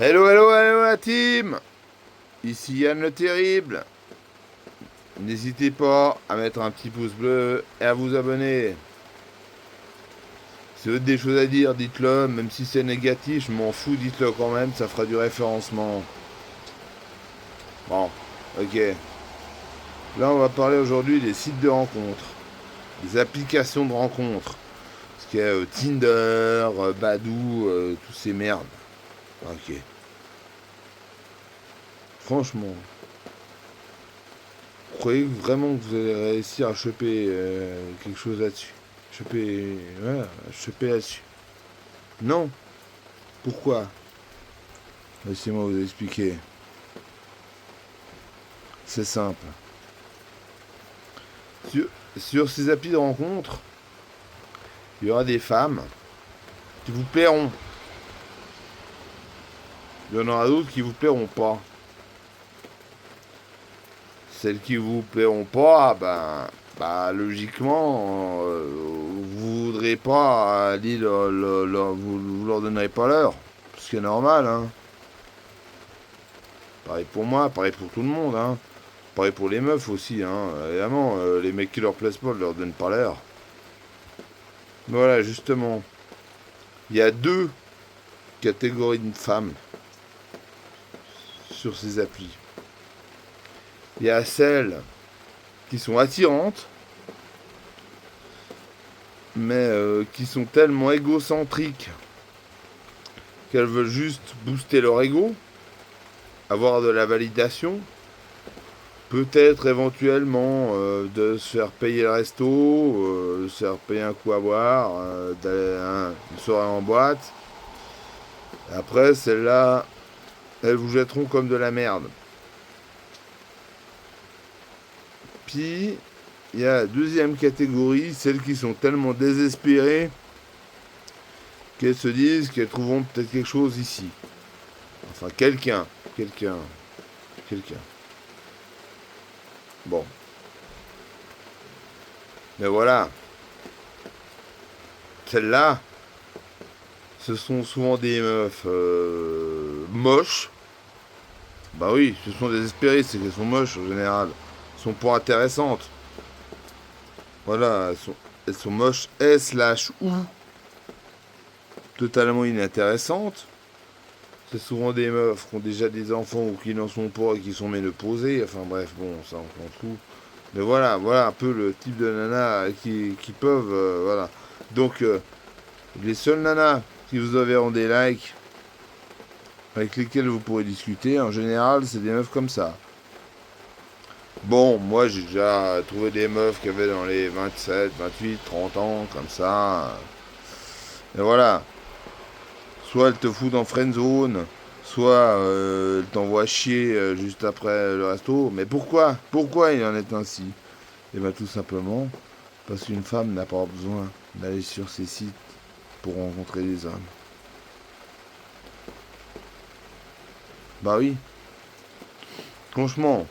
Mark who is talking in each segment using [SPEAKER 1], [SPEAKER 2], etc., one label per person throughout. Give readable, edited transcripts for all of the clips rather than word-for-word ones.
[SPEAKER 1] Hello, hello, hello la team. Ici Yann le Terrible. N'hésitez pas à mettre un petit pouce bleu et à vous abonner. Si vous avez des choses à dire, dites-le. Même si c'est négatif, je m'en fous, dites-le quand même. Ça fera du référencement. Bon, ok. Là, on va parler aujourd'hui des sites de rencontres. Des applications de rencontres. Ce qui est Tinder, Badoo, tous ces merdes. Ok. Franchement. Vous croyez vraiment que vous allez réussir à choper quelque chose là-dessus? Choper. Voilà, choper là-dessus. Non. Pourquoi? Laissez-moi vous expliquer. C'est simple. Sur, sur ces applis de rencontre, il y aura des femmes qui vous plairont. Il y en aura d'autres qui vous plairont pas. Celles qui vous plairont pas, bah logiquement, vous voudrez pas aller vous leur donnerez pas l'heure. Ce qui est normal, hein. Pareil pour moi, pareil pour tout le monde, hein. Pareil pour les meufs aussi, hein. Évidemment, les mecs qui leur plaisent pas, ne leur donnent pas l'heure. Voilà, justement. Il y a deux catégories de femmes sur ces applis. Il y a celles qui sont attirantes, mais qui sont tellement égocentriques qu'elles veulent juste booster leur ego, avoir de la validation, peut-être éventuellement de se faire payer le resto, de se faire payer un coup à boire, une soirée en boîte. Après, celles-là, elles vous jetteront comme de la merde. Puis, il y a la deuxième catégorie, celles qui sont tellement désespérées qu'elles se disent qu'elles trouveront peut-être quelque chose ici. Enfin, quelqu'un. Bon. Mais voilà. Celles-là, ce sont souvent des meufs moches. Bah oui, ce sont désespérées, c'est qu'elles sont moches en général. Elles sont pas intéressantes. Voilà, elles sont moches et/ou totalement inintéressantes. C'est souvent des meufs qui ont déjà des enfants ou qui n'en sont pas et qui sont ménopausées. Enfin bref, bon, ça on s'en fout. Mais voilà un peu le type de nana qui peuvent, voilà. Donc, les seules nanas qui vous enverront des likes, avec lesquelles vous pourrez discuter, en général, c'est des meufs comme ça. Bon, moi j'ai déjà trouvé des meufs qui avaient dans les 27, 28, 30 ans, comme ça. Et voilà. Soit elle te fout en friendzone, soit elle t'envoie chier juste après le resto. Mais pourquoi? Pourquoi il en est ainsi? Et bien tout simplement parce qu'une femme n'a pas besoin d'aller sur ces sites pour rencontrer des hommes. Bah oui, franchement.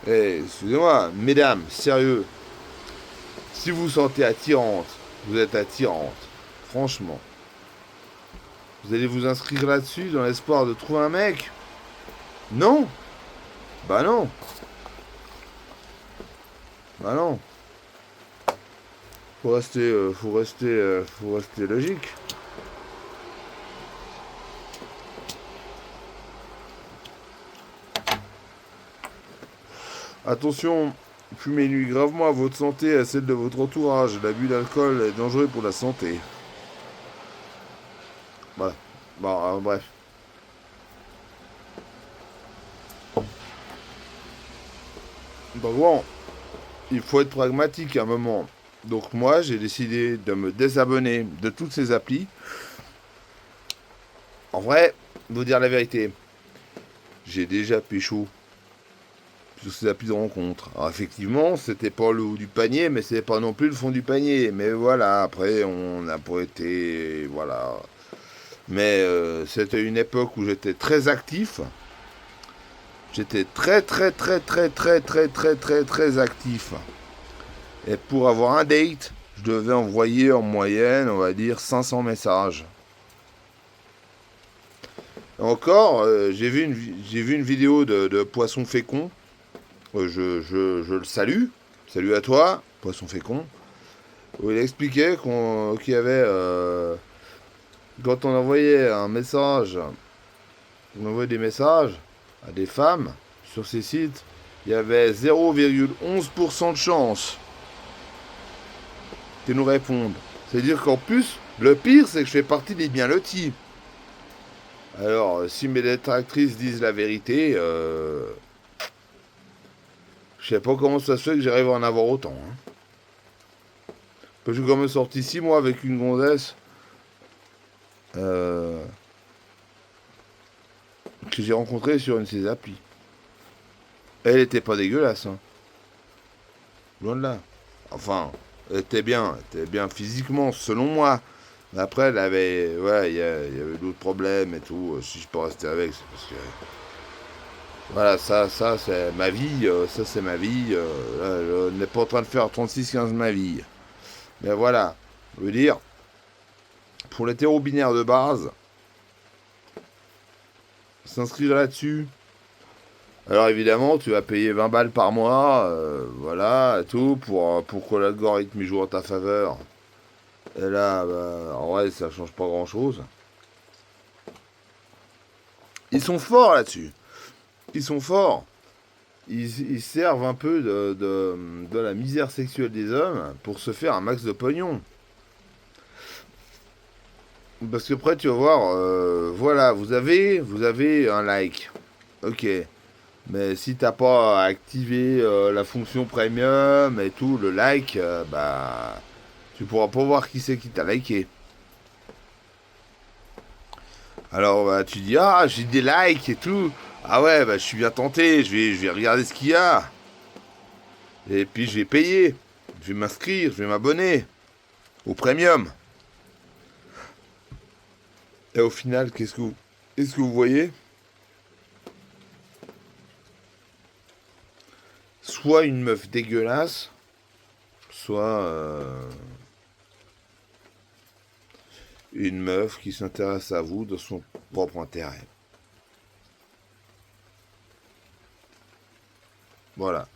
[SPEAKER 1] Excusez-moi, mesdames, sérieux. Si vous vous sentez attirante, vous êtes attirante. Franchement. Vous allez vous inscrire là-dessus dans l'espoir de trouver un mec? Non. Bah non. Bah non. Faut rester logique. Attention, fumer nuit gravement à votre santé et à celle de votre entourage. L'abus d'alcool est dangereux pour la santé. Voilà. Bon, bref. Bon, il faut être pragmatique à un moment. Donc moi, j'ai décidé de me désabonner de toutes ces applis. En vrai, vous dire la vérité, j'ai déjà pécho sur ces applis de rencontre. Alors effectivement, c'était pas le haut du panier, mais c'est pas non plus le fond du panier. Mais voilà, après, on n'a pas été... Voilà. Mais c'était une époque où j'étais très actif. J'étais très actif. Et pour avoir un date, je devais envoyer en moyenne, on va dire, 500 messages. Encore, j'ai vu une vidéo de Poisson Fécond. Je le salue. Salut à toi, Poisson Fécond. Où il expliquait qu'il y avait... quand on envoyait un message, on envoyait des messages à des femmes sur ces sites, il y avait 0,11% de chance qu'elles nous répondent. C'est-à-dire qu'en plus, le pire, c'est que je fais partie des bien lotis. Alors, si mes détractrices disent la vérité, je sais pas comment ça se fait que j'arrive à en avoir autant. Hein. Parce que j'ai quand même sorti 6 mois avec une gonzesse que j'ai rencontrée sur une de ces applis. Elle était pas dégueulasse. Hein. Loin de là. Enfin, elle était bien physiquement, selon moi. Mais après, elle avait, ouais, il y avait d'autres problèmes et tout. Si je peux rester avec, c'est parce que, voilà, ça c'est ma vie. Ça, c'est ma vie. Là, je n'ai pas en train de faire 36-15 de ma vie. Mais voilà, je veux dire, pour l'hétéro-binaire de base, s'inscrire là-dessus. Alors évidemment, tu vas payer 20 balles par mois, voilà, et tout, pour que l'algorithme y joue en ta faveur. Et là, bah, en vrai, ça change pas grand-chose. Ils sont forts là-dessus. Ils sont forts. Ils servent un peu de la misère sexuelle des hommes pour se faire un max de pognon. Parce que après, tu vas voir, voilà, vous avez un like. Ok. Mais si t'as pas activé la fonction premium et tout, le like, bah, tu pourras pas voir qui c'est qui t'a liké. Alors, bah, tu dis, ah, j'ai des likes et tout. Ah ouais, bah, je suis bien tenté, je vais regarder ce qu'il y a. Et puis, je vais payer. Je vais m'inscrire, je vais m'abonner au premium. Et au final, est-ce que vous voyez? Soit une meuf dégueulasse, soit une meuf qui s'intéresse à vous de son propre intérêt. Voilà.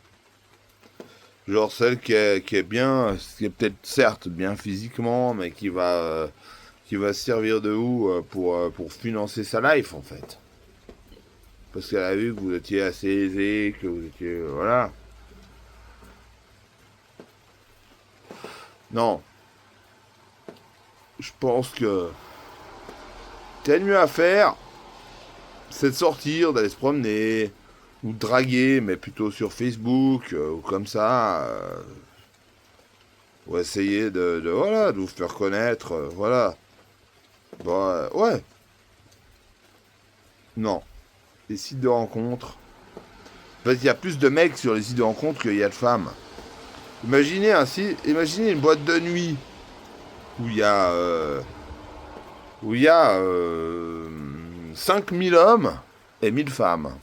[SPEAKER 1] Genre celle qui est bien, qui est peut-être certes bien physiquement, mais qui va servir de vous pour financer sa life en fait. Parce qu'elle a vu que vous étiez assez aisé, que vous étiez... voilà. Non. Je pense que... t'as mieux à faire, c'est de sortir, d'aller se promener, ou de draguer, mais plutôt sur Facebook, ou comme ça, ou essayer voilà, de vous faire connaître, voilà. Bah, ouais. Non. Les sites de rencontres. Parce qu'il y a plus de mecs sur les sites de rencontres qu'il y a de femmes. Imaginez une boîte de nuit où il y a 5000 hommes et 1000 femmes.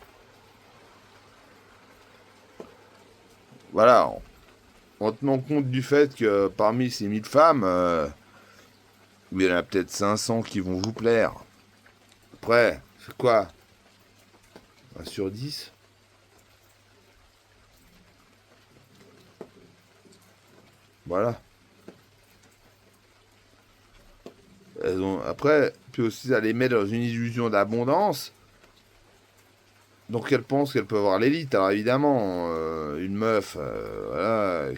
[SPEAKER 1] Voilà, en tenant compte du fait que parmi ces 1000 femmes, il y en a peut-être 500 qui vont vous plaire. Après, c'est quoi? 1 sur 10? Voilà. Après, puis aussi ça les met dans une illusion d'abondance. Donc elles pensent qu'elles peuvent avoir l'élite. Alors évidemment, une meuf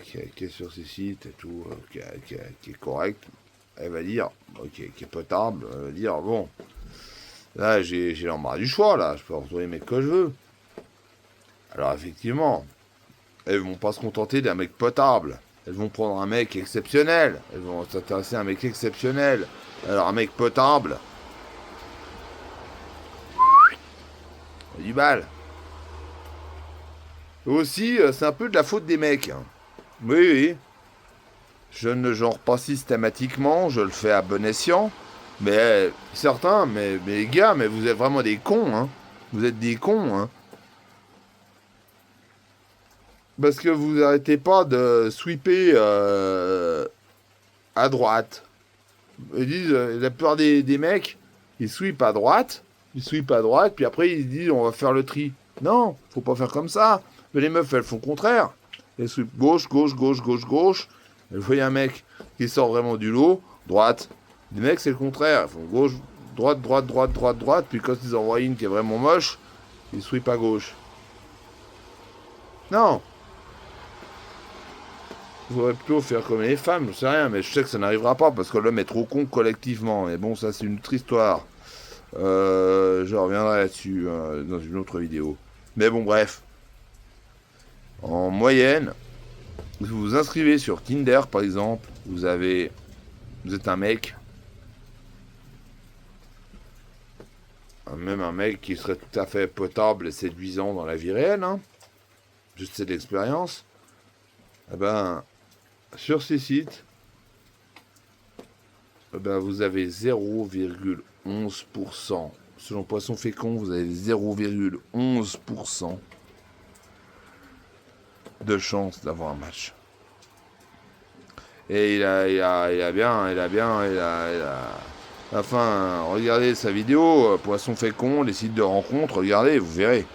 [SPEAKER 1] qui est sur ces sites et tout, qui est correcte, elle va dire, qui est potable, elle va dire, bon, là j'ai l'embarras du choix, là, je peux retrouver les mecs que je veux. Alors effectivement, elles vont pas se contenter d'un mec potable. Elles vont prendre un mec exceptionnel. Elles vont s'intéresser à un mec exceptionnel. Alors un mec potable, du mal. Aussi, c'est un peu de la faute des mecs. Hein. Oui, oui. Je ne genre pas systématiquement, je le fais à bon escient. Mais certains, mais les gars, mais vous êtes vraiment des cons, hein. Vous êtes des cons, hein. Parce que vous arrêtez pas de sweeper à droite. Ils disent, la plupart des mecs, ils sweepent à droite, ils sweepent à droite, puis après ils se disent on va faire le tri. Non, faut pas faire comme ça. Mais les meufs, elles font le contraire. Elles sweepent gauche, gauche, gauche, gauche, gauche. Elles voient un mec qui sort vraiment du lot, droite. Les mecs, c'est le contraire. Ils font gauche, droite, droite, droite, droite, droite. Puis quand ils en voient une qui est vraiment moche, ils sweepent à gauche. Non. Il faudrait plutôt faire comme les femmes, je sais rien, mais je sais que ça n'arrivera pas parce que l'homme est trop con collectivement. Mais bon, ça c'est une autre histoire. Je reviendrai là-dessus dans une autre vidéo. Mais bon, bref. En moyenne, vous vous inscrivez sur Tinder par exemple, vous êtes un mec, même un mec qui serait tout à fait potable et séduisant dans la vie réelle, hein, juste c'est de l'expérience. Eh ben, sur ces sites, eh ben, vous avez 0,11%. Selon Poisson Fécond, vous avez 0,11% de chance d'avoir un match. Et il a bien. Enfin, regardez sa vidéo, Poisson Fécond, les sites de rencontres, regardez, vous verrez.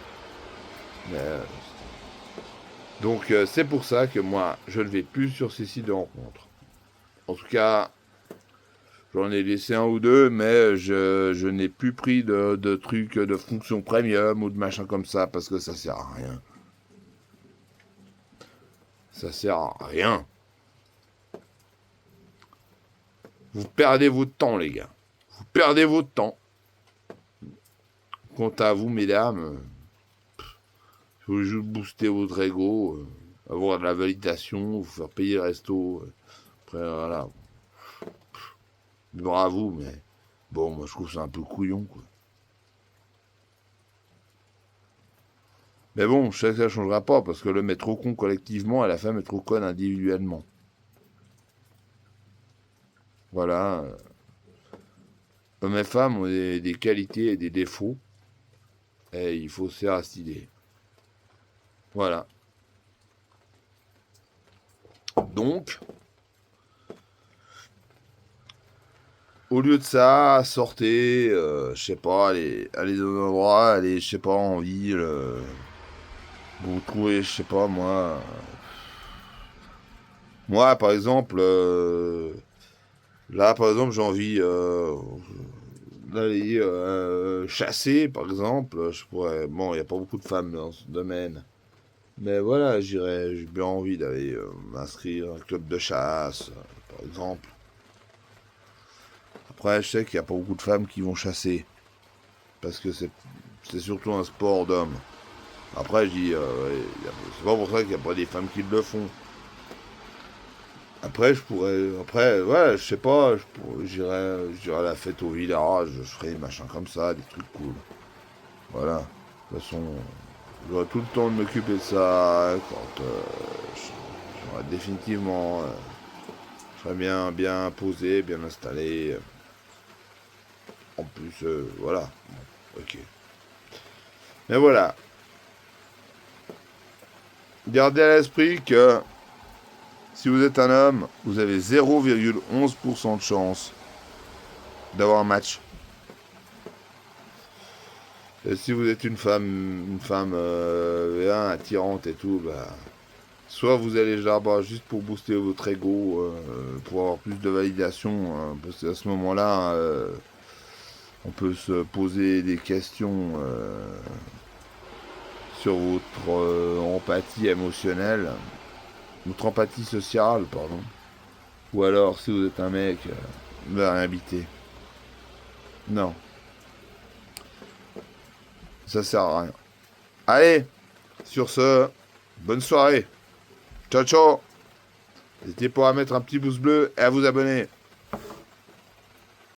[SPEAKER 1] Donc c'est pour ça que moi, je ne vais plus sur ces sites de rencontres. En tout cas, j'en ai laissé un ou deux, mais je n'ai plus pris de trucs de fonction premium ou de machin comme ça, parce que ça sert à rien. Ça sert à rien. Vous perdez votre temps, les gars. Vous perdez votre temps. Quant à vous, mesdames, vous voulez juste booster votre ego, avoir de la validation, vous faire payer le resto. Après, voilà. Bravo, mais bon, moi je trouve ça un peu couillon, quoi. Mais bon, je sais que ça ne changera pas, parce que l'homme est trop con collectivement et la femme est trop conne individuellement. Voilà. Hommes et femmes ont des qualités et des défauts. Et il faut se faire à cette idée. Voilà. Donc, au lieu de ça, sortez, je sais pas, allez dans un endroit, allez, je sais pas, en ville. Vous trouvez, je sais pas, moi. Moi, par exemple, là, par exemple, j'ai envie d'aller chasser, par exemple. Je pourrais. Bon, il n'y a pas beaucoup de femmes dans ce domaine. Mais voilà, j'ai bien envie d'aller m'inscrire à un club de chasse, par exemple. Après, je sais qu'il n'y a pas beaucoup de femmes qui vont chasser. Parce que c'est surtout un sport d'hommes. Après, je dis, c'est pas pour ça qu'il n'y a pas des femmes qui le font. Après, je pourrais. Après, ouais, je sais pas, j'irai à la fête au village, je ferai des machins comme ça, des trucs cool. Voilà. De toute façon, j'aurai tout le temps de m'occuper de ça quand j'aurai définitivement. Je serai bien posé, bien installé. En plus, voilà. Bon, ok. Mais voilà. Gardez à l'esprit que si vous êtes un homme, vous avez 0,11% de chance d'avoir un match. Et si vous êtes une femme attirante et tout, bah, soit vous allez là-bas juste pour booster votre ego, pour avoir plus de validation, parce qu'à ce moment-là, on peut se poser des questions sur votre empathie émotionnelle, votre empathie sociale, pardon. Ou alors, si vous êtes un mec, bah, invité. Non. Ça sert à rien. Allez, sur ce, bonne soirée. Ciao, ciao. N'hésitez pas à mettre un petit pouce bleu et à vous abonner.